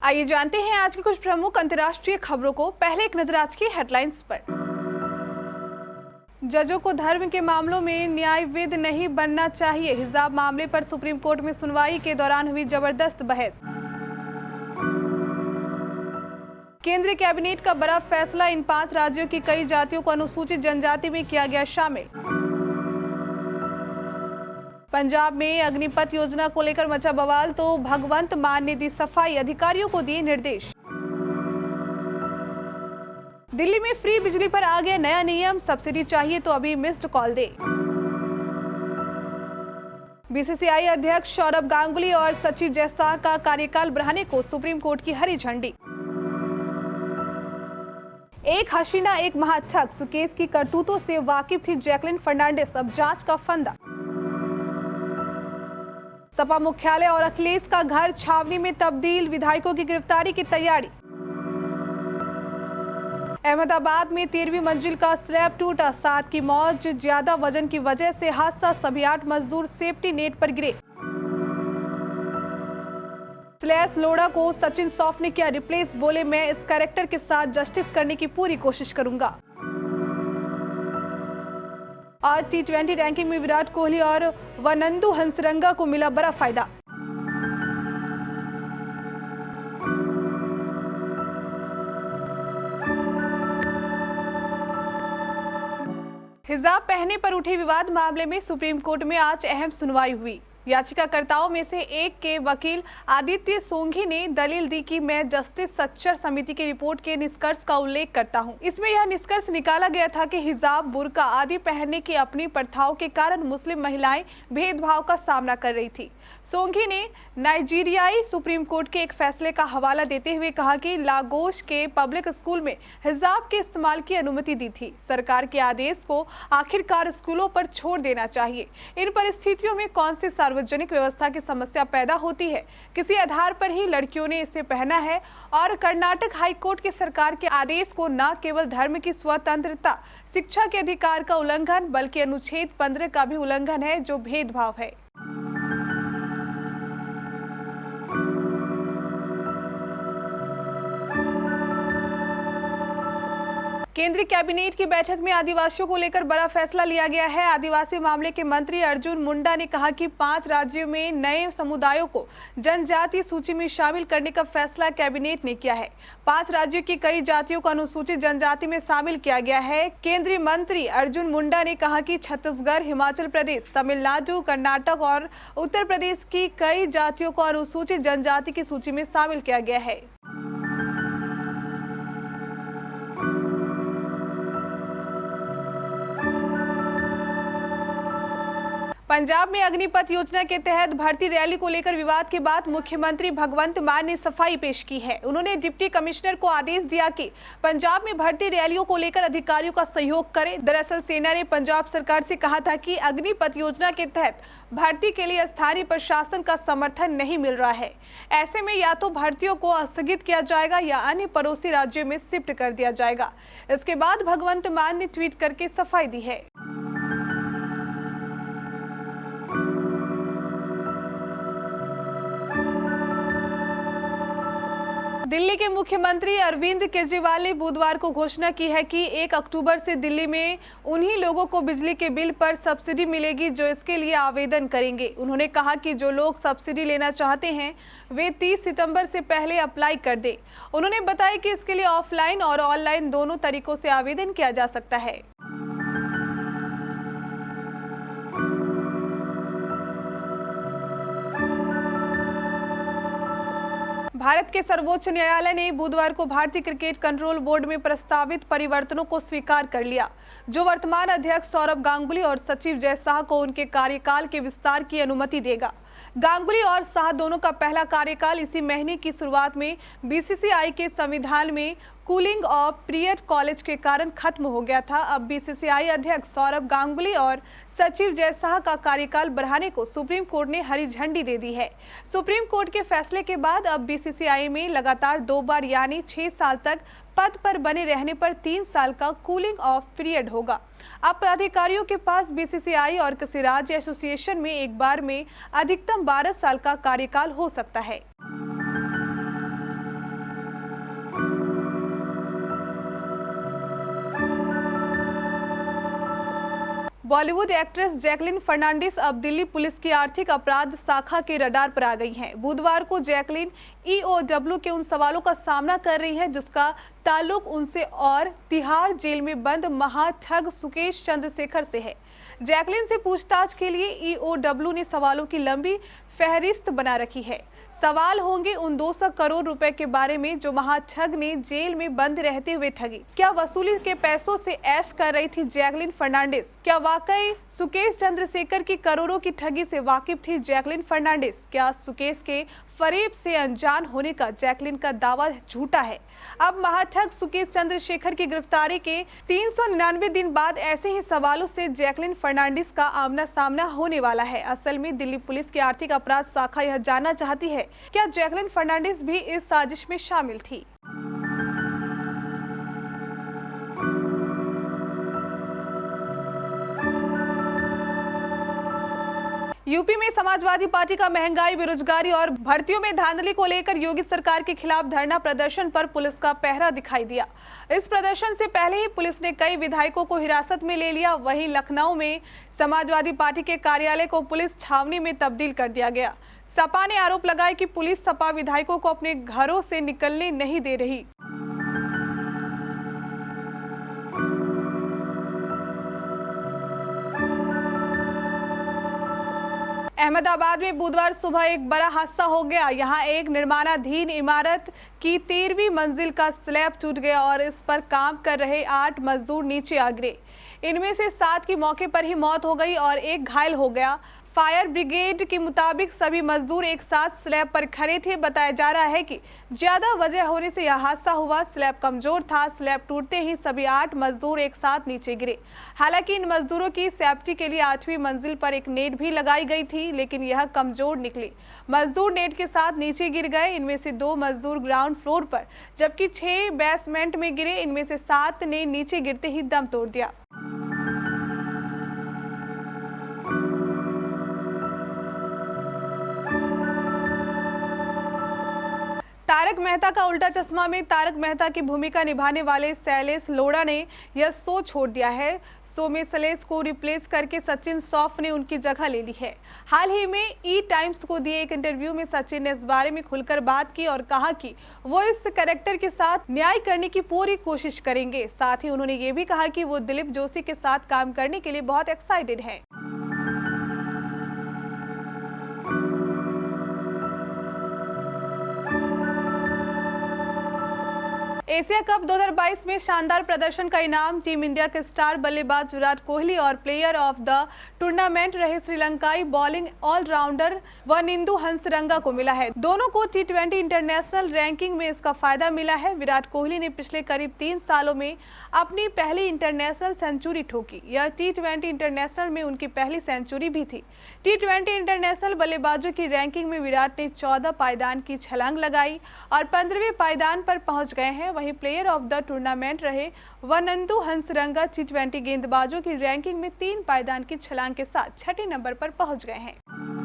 आइए जानते हैं आज की कुछ प्रमुख अंतर्राष्ट्रीय खबरों को। पहले एक नजर आज की हेडलाइंस पर। जजों को धर्म के मामलों में न्यायविद नहीं बनना चाहिए। हिजाब मामले पर सुप्रीम कोर्ट में सुनवाई के दौरान हुई जबरदस्त बहस। केंद्रीय कैबिनेट का बड़ा फैसला, इन 5 राज्यों की कई जातियों को अनुसूचित जनजाति में किया गया शामिल। पंजाब में अग्निपथ योजना को लेकर मचा बवाल, तो भगवंत मान ने दी सफाई, अधिकारियों को दिए निर्देश। दिल्ली में फ्री बिजली पर आ गया नया नियम, सब्सिडी चाहिए तो अभी मिस्ड कॉल दे। बीसीसीआई अध्यक्ष सौरभ गांगुली और सचिव जय शाह का कार्यकाल बढ़ाने को सुप्रीम कोर्ट की हरी झंडी। एक हसीना एक महाठग, सुकेश की करतूतों से वाकिफ थी जैकलिन फर्नांडिस, अब जांच का फंदा। सपा मुख्यालय और अखिलेश का घर छावनी में तब्दील, विधायकों की गिरफ्तारी की तैयारी। अहमदाबाद में 13वीं मंजिल का स्लैब टूटा, 7 की मौत, ज्यादा वजन की वजह से हादसा, सभी 8 मजदूर सेफ्टी नेट पर गिरे। स्लैश लोढ़ा को सचिन सौफ ने किया रिप्लेस, बोले मैं इस कैरेक्टर के साथ जस्टिस करने की पूरी कोशिश करूंगा। आज T20 रैंकिंग में विराट कोहली और वनंदु हंसरंगा को मिला बड़ा फायदा। हिजाब पहनने पर उठे विवाद मामले में सुप्रीम कोर्ट में आज अहम सुनवाई हुई। याचिकाकर्ताओं में से एक के वकील आदित्य सोंघी ने दलील दी कि मैं जस्टिस सच्चर समिति की रिपोर्ट के निष्कर्ष का उल्लेख करता हूं। इसमें यह निष्कर्ष निकाला गया था कि हिजाब, बुर्का आदि पहनने की अपनी प्रथाओं के कारण मुस्लिम महिलाएं भेदभाव का सामना कर रही थी। सोंघी ने नाइजीरियाई सुप्रीम कोर्ट के एक फैसले का हवाला देते हुए कहा कि लागोस के पब्लिक स्कूल में हिजाब के इस्तेमाल की अनुमति दी थी। सरकार के आदेश को आखिरकार स्कूलों पर छोड़ देना चाहिए। इन परिस्थितियों में कौन सी सार्वजनिक व्यवस्था की समस्या पैदा होती है, किसी आधार पर ही लड़कियों ने इसे पहना है। और कर्नाटक हाईकोर्ट की सरकार के आदेश को न केवल धर्म की स्वतंत्रता, शिक्षा के अधिकार का उल्लंघन, बल्कि अनुच्छेद 15 का भी उल्लंघन है, जो भेदभाव है। केंद्रीय कैबिनेट की बैठक में आदिवासियों को लेकर बड़ा फैसला लिया गया है। आदिवासी मामले के मंत्री अर्जुन मुंडा ने कहा कि 5 राज्यों में नए समुदायों को जनजातीय सूची में शामिल करने का फैसला कैबिनेट ने किया है। 5 राज्यों की कई जातियों को अनुसूचित जनजाति में शामिल किया गया है। केंद्रीय मंत्री अर्जुन मुंडा ने कहा कि छत्तीसगढ़, हिमाचल प्रदेश, तमिलनाडु, कर्नाटक और उत्तर प्रदेश की कई जातियों को अनुसूचित जनजाति की सूची में शामिल किया गया है। पंजाब में अग्निपथ योजना के तहत भर्ती रैली को लेकर विवाद के बाद मुख्यमंत्री भगवंत मान ने सफाई पेश की है। उन्होंने डिप्टी कमिश्नर को आदेश दिया कि पंजाब में भर्ती रैलियों को लेकर अधिकारियों का सहयोग करें। दरअसल सेना ने पंजाब सरकार से कहा था कि अग्निपथ योजना के तहत भर्ती के लिए स्थानीय प्रशासन का समर्थन नहीं मिल रहा है। ऐसे में या तो भर्तियों को स्थगित किया जाएगा या अन्य पड़ोसी राज्यों में शिफ्ट कर दिया जाएगा। इसके बाद भगवंत मान ने ट्वीट करके सफाई दी है। दिल्ली के मुख्यमंत्री अरविंद केजरीवाल ने बुधवार को घोषणा की है कि 1 अक्टूबर से दिल्ली में उन्हीं लोगों को बिजली के बिल पर सब्सिडी मिलेगी जो इसके लिए आवेदन करेंगे। उन्होंने कहा कि जो लोग सब्सिडी लेना चाहते हैं वे 30 सितंबर से पहले अप्लाई कर दें। उन्होंने बताया कि इसके लिए ऑफलाइन और ऑनलाइन दोनों तरीकों से आवेदन किया जा सकता है। भारत के सर्वोच्च न्यायालय ने बुधवार को भारतीय क्रिकेट कंट्रोल बोर्ड में प्रस्तावित परिवर्तनों को स्वीकार कर लिया, जो वर्तमान अध्यक्ष सौरभ गांगुली और सचिव जय शाह को उनके कार्यकाल के विस्तार की अनुमति देगा। गांगुली और शाह दोनों का पहला कार्यकाल इसी महीने की शुरुआत में बीसीसीआई के संविधान में कूलिंग ऑफ पीरियड कॉलेज के कारण खत्म हो गया था। अब बीसीसीआई अध्यक्ष सौरभ गांगुली और सचिव जय शाह का कार्यकाल बढ़ाने को सुप्रीम कोर्ट ने हरी झंडी दे दी है। सुप्रीम कोर्ट के फैसले के बाद अब बीसीसीआई में लगातार 2 बार यानी 6 साल तक पद पर बने रहने पर 3 साल का कूलिंग ऑफ पीरियड होगा। अब अधिकारियों के पास बीसीसीआई और किसी राज्य एसोसिएशन में एक बार में अधिकतम 12 साल का कार्यकाल हो सकता है। बॉलीवुड एक्ट्रेस जैकलीन फर्नांडिस अब दिल्ली पुलिस की आर्थिक अपराध शाखा के रडार पर आ गई हैं। बुधवार को जैकलीन EOW के उन सवालों का सामना कर रही हैं जिसका ताल्लुक उनसे और तिहाड़ जेल में बंद महाठग सुकेश चंद्रशेखर से है। जैकलीन से पूछताछ के लिए EOW ने सवालों की लंबी फहरिस्त बना रखी है। सवाल होंगे उन 200 करोड़ रुपए के बारे में जो महाठग ने जेल में बंद रहते हुए ठगी। क्या वसूली के पैसों से ऐश कर रही थी जैकलीन फर्नांडिस? क्या वाकई सुकेश चंद्रशेखर की करोड़ों की ठगी से वाकिफ थी जैकलीन फर्नांडिस? क्या सुकेश के फरेब से अनजान होने का जैकलीन का दावा झूठा है? अब महाठग सुकेश चंद्रशेखर की गिरफ्तारी के 399 दिन बाद ऐसे ही सवालों से जैकलीन फर्नांडिस का आमना सामना होने वाला है। असल में दिल्ली पुलिस की आर्थिक अपराध शाखा यह जानना चाहती है क्या जैकलीन फर्नांडिस भी इस साजिश में शामिल थी। यूपी में समाजवादी पार्टी का महंगाई, बेरोजगारी और भर्तियों में धांधली को लेकर योगी सरकार के खिलाफ धरना प्रदर्शन पर पुलिस का पहरा दिखाई दिया। इस प्रदर्शन से पहले ही पुलिस ने कई विधायकों को हिरासत में ले लिया। वहीं लखनऊ में समाजवादी पार्टी के कार्यालय को पुलिस छावनी में तब्दील कर दिया गया। सपा ने आरोप लगाया कि पुलिस सपा विधायकों को अपने घरों से निकलने नहीं दे रही। अहमदाबाद में बुधवार सुबह एक बड़ा हादसा हो गया। यहां एक निर्माणाधीन इमारत की 13वीं मंजिल का स्लैब टूट गया और इस पर काम कर रहे 8 मजदूर नीचे आ गिरे। इनमें से 7 की मौके पर ही मौत हो गई और एक घायल हो गया। फायर ब्रिगेड के मुताबिक सभी मजदूर एक साथ स्लैब पर खड़े थे। बताया जा रहा है कि ज्यादा वजह होने से यह हादसा हुआ। स्लैब कमजोर था। स्लैब टूटते ही सभी 8 मजदूर एक साथ नीचे गिरे। हालांकि इन मजदूरों की सेफ्टी के लिए 8वीं मंजिल पर एक नेट भी लगाई गई थी, लेकिन यह कमजोर निकली। मजदूर नेट के साथ नीचे गिर गए। इनमें से 2 मजदूर ग्राउंड फ्लोर पर जबकि 6 बेसमेंट में गिरे। इनमें से 7 ने नीचे गिरते ही दम तोड़ दिया। तारक मेहता का उल्टा चश्मा में तारक मेहता की भूमिका निभाने वाले शैलेश लोढ़ा ने यह शो छोड़ दिया है। शो में शैलेश को रिप्लेस करके सचिन श्रॉफ ने उनकी जगह ले ली है। हाल ही में टाइम्स को दिए एक इंटरव्यू में सचिन ने इस बारे में खुलकर बात की और कहा कि वो इस कैरेक्टर के साथ न्याय करने की पूरी कोशिश करेंगे। साथ ही उन्होंने ये भी कहा कि वो दिलीप जोशी के साथ काम करने के लिए बहुत एक्साइटेड है। एशिया कप 2022 में शानदार प्रदर्शन का इनाम टीम इंडिया के स्टार बल्लेबाज विराट कोहली और प्लेयर ऑफ द टूर्नामेंट रहे श्रीलंकाई बॉलिंग ऑलराउंडर वनिंदु हंसरंगा को मिला है। दोनों को T20 इंटरनेशनल रैंकिंग में इसका फायदा मिला है। विराट कोहली ने पिछले करीब 3 सालों में अपनी पहली इंटरनेशनल सेंचुरी ठोकी। यह T20 इंटरनेशनल में उनकी पहली सेंचुरी भी थी। T20 इंटरनेशनल बल्लेबाजों की रैंकिंग में विराट ने 14 पायदान की छलांग लगाई और 15वें पायदान पर पहुंच गए हैं। वहीं प्लेयर ऑफ द टूर्नामेंट रहे वनिंदु हंसरंगा T20 गेंदबाजों की रैंकिंग में 3 पायदान की छलांग के साथ 6ठे नंबर पर पहुंच गए हैं।